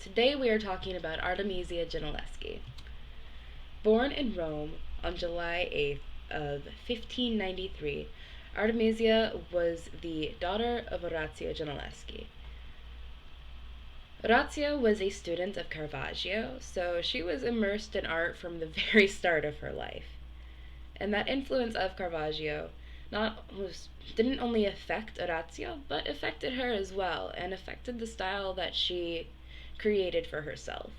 Today we are talking about Artemisia Gentileschi. Born in Rome on July 8th of 1593, Artemisia was the daughter of Orazio Gentileschi. Orazio was a student of Caravaggio, so she was immersed in art from the very start of her life. And that influence of Caravaggio didn't only affect Orazio, but affected her as well, and affected the style that she created for herself.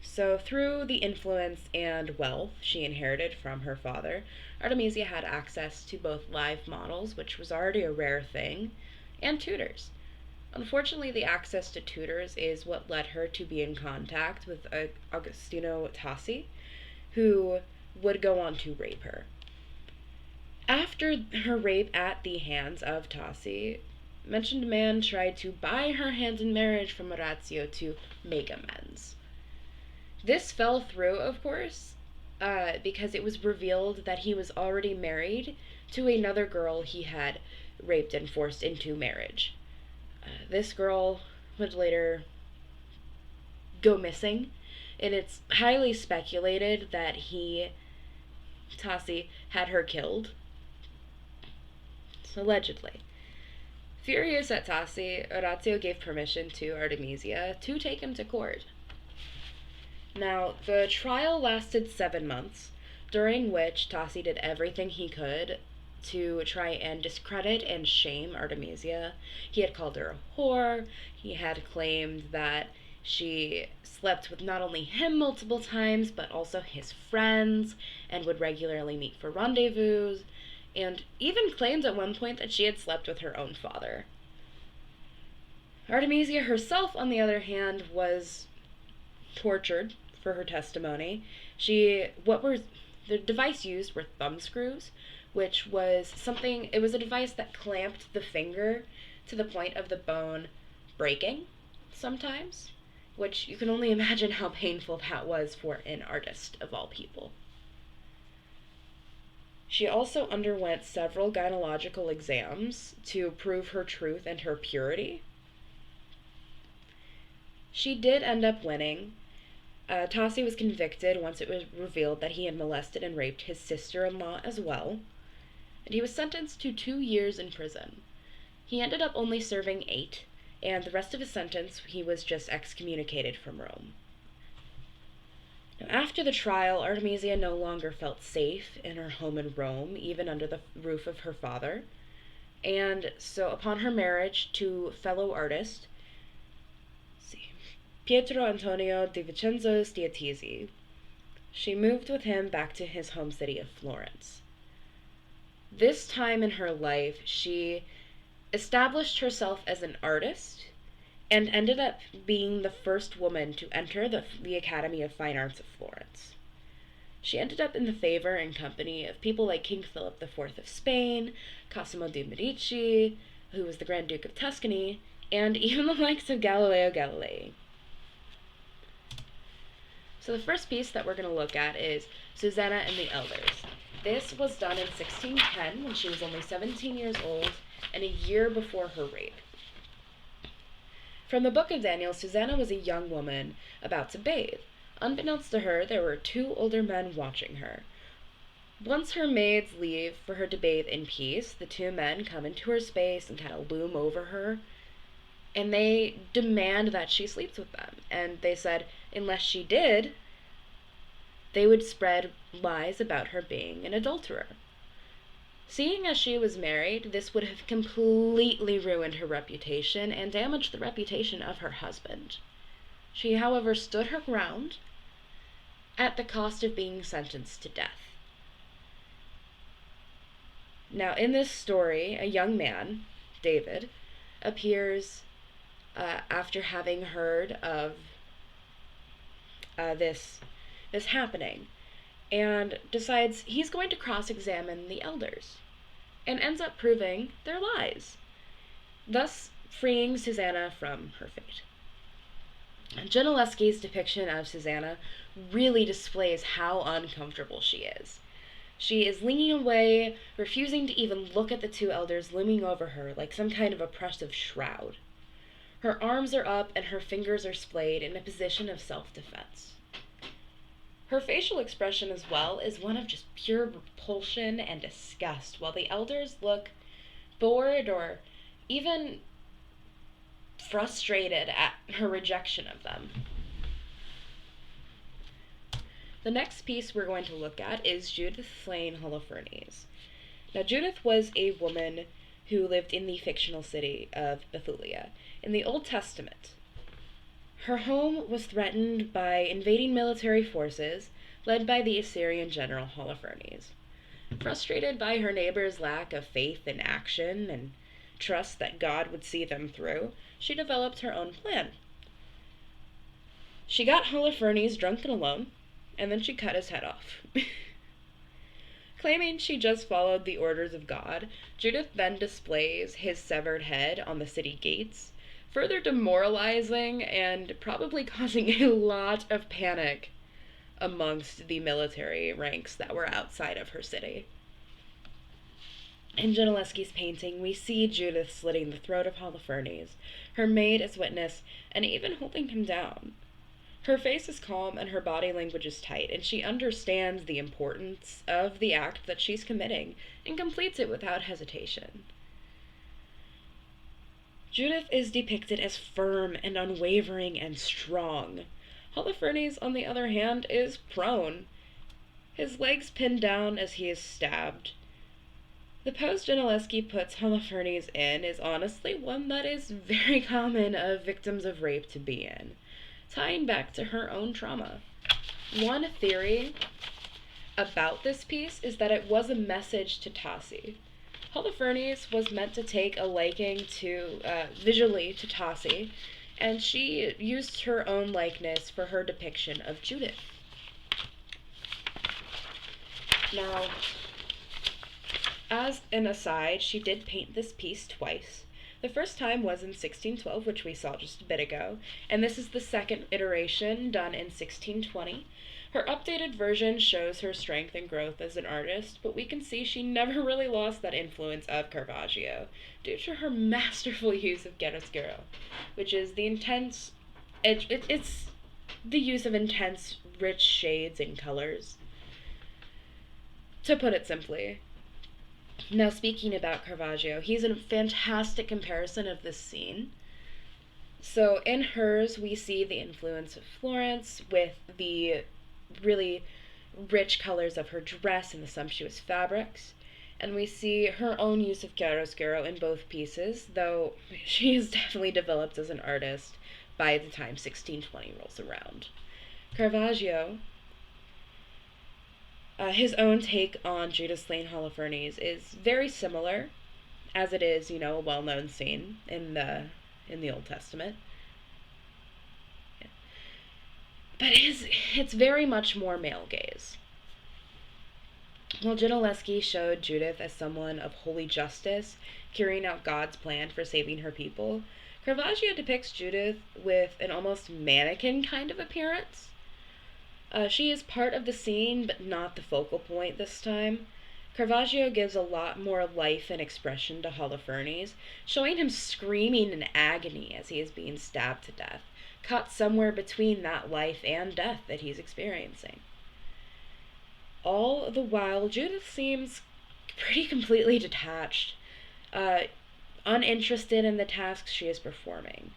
So, through the influence and wealth she inherited from her father, Artemisia had access to both live models, which was already a rare thing, and tutors. Unfortunately, the access to tutors is what led her to be in contact with Agostino Tassi, who would go on to rape her. After her rape at the hands of Tassi, mentioned man tried to buy her hand in marriage from Orazio to make amends. This fell through, of course, because it was revealed that he was already married to another girl he had raped and forced into marriage. This girl would later go missing, and it's highly speculated that Tassi, had her killed. Allegedly. Furious at Tassi, Orazio gave permission to Artemisia to take him to court. Now, the trial lasted 7 months, during which Tassi did everything he could to try and discredit and shame Artemisia. He had called her a whore. He had claimed that she slept with not only him multiple times, but also his friends, and would regularly meet for rendezvous, and even claimed at one point that she had slept with her own father. Artemisia herself, on the other hand, was tortured for her testimony. The device used were thumb screws, which was it was a device that clamped the finger to the point of the bone breaking sometimes, which you can only imagine how painful that was for an artist of all people. She also underwent several gynecological exams to prove her truth and her purity. She did end up winning. Tassi was convicted once it was revealed that he had molested and raped his sister-in-law as well, and he was sentenced to 2 years in prison. He ended up only serving 8, and the rest of his sentence he was just excommunicated from Rome. Now, after the trial, Artemisia no longer felt safe in her home in Rome, even under the roof of her father, and so upon her marriage to fellow artist Pietro Antonio di Vincenzo Stiatesi, she moved with him back to his home city of Florence. This time in her life, she established herself as an artist and ended up being the first woman to enter the Academy of Fine Arts of Florence. She ended up in the favor and company of people like King Philip IV of Spain, Cosimo de' Medici, who was the Grand Duke of Tuscany, and even the likes of Galileo Galilei. So the first piece that we're going to look at is Susanna and the Elders. This was done in 1610 when she was only 17 years old and a year before her rape. From the book of Daniel, Susanna was a young woman about to bathe. Unbeknownst to her, there were 2 older men watching her. Once her maids leave for her to bathe in peace, the 2 men come into her space and kind of loom over her, and they demand that she sleeps with them. And they said, unless she did, they would spread lies about her being an adulterer. Seeing as she was married, this would have completely ruined her reputation and damaged the reputation of her husband. She, however, stood her ground at the cost of being sentenced to death. Now, in this story, a young man, David, appears after having heard of this happening, and decides he's going to cross-examine the elders, and ends up proving their lies, thus freeing Susanna from her fate. Gentileschi's depiction of Susanna really displays how uncomfortable she is. She is leaning away, refusing to even look at the 2 elders looming over her like some kind of oppressive shroud. Her arms are up and her fingers are splayed in a position of self-defense. Her facial expression as well is one of just pure repulsion and disgust, while the elders look bored or even frustrated at her rejection of them. The next piece we're going to look at is Judith slaying Holofernes. Now, Judith was a woman who lived in the fictional city of Bethulia. In the Old Testament, her home was threatened by invading military forces led by the Assyrian general Holofernes. Frustrated by her neighbors' lack of faith in action and trust that God would see them through, she developed her own plan. She got Holofernes drunk and alone, and then she cut his head off. Claiming she just followed the orders of God, Judith then displays his severed head on the city gates, further demoralizing and probably causing a lot of panic amongst the military ranks that were outside of her city. In Gentileschi's painting, we see Judith slitting the throat of Holofernes, her maid as witness, and even holding him down. Her face is calm and her body language is tight, and she understands the importance of the act that she's committing and completes it without hesitation. Judith is depicted as firm and unwavering and strong. Holofernes, on the other hand, is prone, his legs pinned down as he is stabbed. The pose Gentileschi puts Holofernes in is honestly one that is very common of victims of rape to be in, tying back to her own trauma. One theory about this piece is that it was a message to Tassi. Holofernes was meant to take a liking visually to Tassi, and she used her own likeness for her depiction of Judith. Now, as an aside, she did paint this piece twice. The first time was in 1612, which we saw just a bit ago, and this is the second iteration done in 1620. Her updated version shows her strength and growth as an artist, but we can see she never really lost that influence of Caravaggio due to her masterful use of chiaroscuro, which is the intense, it's the use of intense, rich shades and colors, to put it simply. Now, speaking about Caravaggio, he's a fantastic comparison of this scene. So in hers, we see the influence of Florence with the really rich colors of her dress and the sumptuous fabrics. And we see her own use of chiaroscuro in both pieces, though she is definitely developed as an artist by the time 1620 rolls around. Caravaggio, his own take on Judith slaying Holofernes is very similar, as it is, a well-known scene in the Old Testament. Yeah. But it's very much more male gaze. While Gentileschi showed Judith as someone of holy justice, carrying out God's plan for saving her people, Caravaggio depicts Judith with an almost mannequin kind of appearance. She is part of the scene, but not the focal point this time. Caravaggio gives a lot more life and expression to Holofernes, showing him screaming in agony as he is being stabbed to death, caught somewhere between that life and death that he's experiencing. All the while, Judith seems pretty completely detached, uninterested in the tasks she is performing.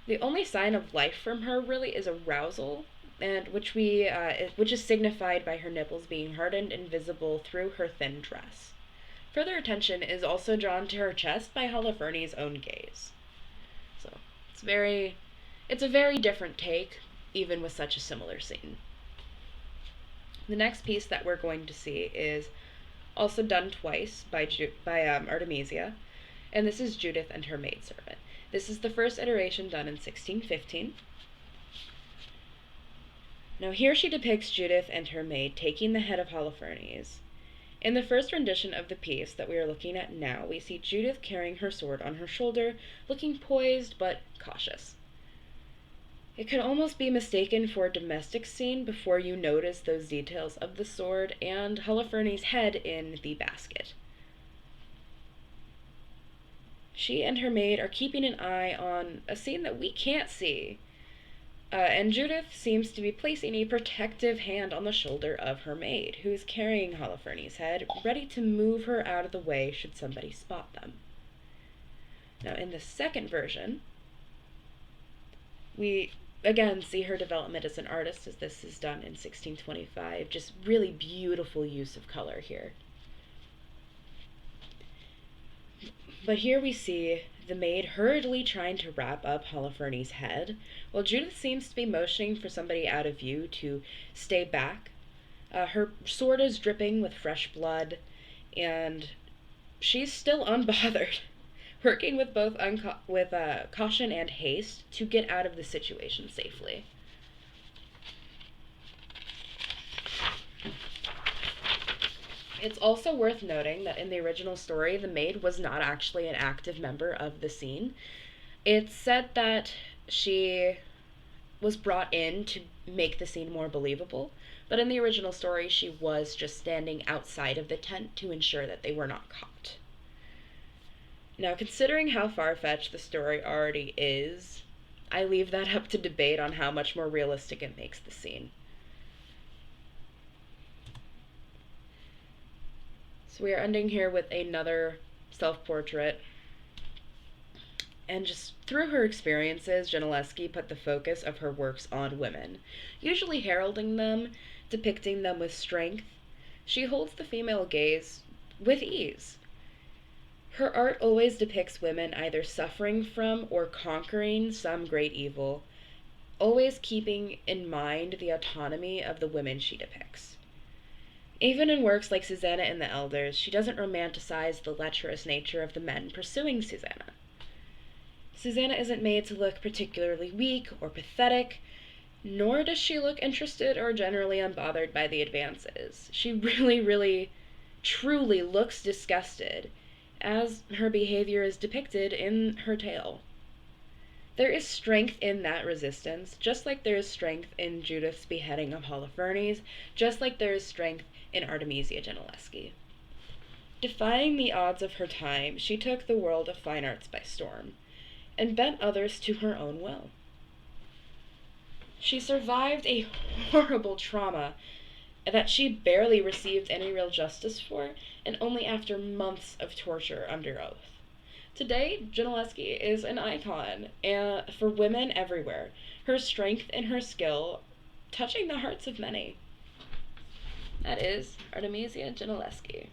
The only sign of life from her really is arousal, and which is signified by her nipples being hardened and visible through her thin dress. Further attention is also drawn to her chest by Holofernes' own gaze. So it's a very different take, even with such a similar scene. The next piece that we're going to see is also done twice by Artemisia, and this is Judith and her maidservant. This is the first iteration done in 1615. Now here she depicts Judith and her maid taking the head of Holofernes. In the first rendition of the piece that we are looking at now, we see Judith carrying her sword on her shoulder, looking poised but cautious. It could almost be mistaken for a domestic scene before you notice those details of the sword and Holofernes' head in the basket. She and her maid are keeping an eye on a scene that we can't see. And Judith seems to be placing a protective hand on the shoulder of her maid, who is carrying Holofernes' head, ready to move her out of the way should somebody spot them. Now, in the second version, we again see her development as an artist, as this is done in 1625. Just really beautiful use of color here. But here we see the maid hurriedly trying to wrap up Holofernes' head, while Judith seems to be motioning for somebody out of view to stay back. Her sword is dripping with fresh blood, and she's still unbothered, working with both caution and haste to get out of the situation safely. It's also worth noting that in the original story, the maid was not actually an active member of the scene. It's said that she was brought in to make the scene more believable, but in the original story, she was just standing outside of the tent to ensure that they were not caught. Now, considering how far-fetched the story already is, I leave that up to debate on how much more realistic it makes the scene. So we are ending here with another self-portrait. And just through her experiences, Gentileschi put the focus of her works on women, usually heralding them, depicting them with strength. She holds the female gaze with ease. Her art always depicts women either suffering from or conquering some great evil, always keeping in mind the autonomy of the women she depicts. Even in works like Susanna and the Elders, she doesn't romanticize the lecherous nature of the men pursuing Susanna. Susanna isn't made to look particularly weak or pathetic, nor does she look interested or generally unbothered by the advances. She really, truly looks disgusted, as her behavior is depicted in her tale. There is strength in that resistance, just like there is strength in Judith's beheading of Holofernes, just like there is strength in Artemisia Gentileschi. Defying the odds of her time, she took the world of fine arts by storm, and bent others to her own will. She survived a horrible trauma that she barely received any real justice for, and only after months of torture under oath. Today, Gentileschi is an icon for women everywhere, her strength and her skill touching the hearts of many. That is Artemisia Gentileschi.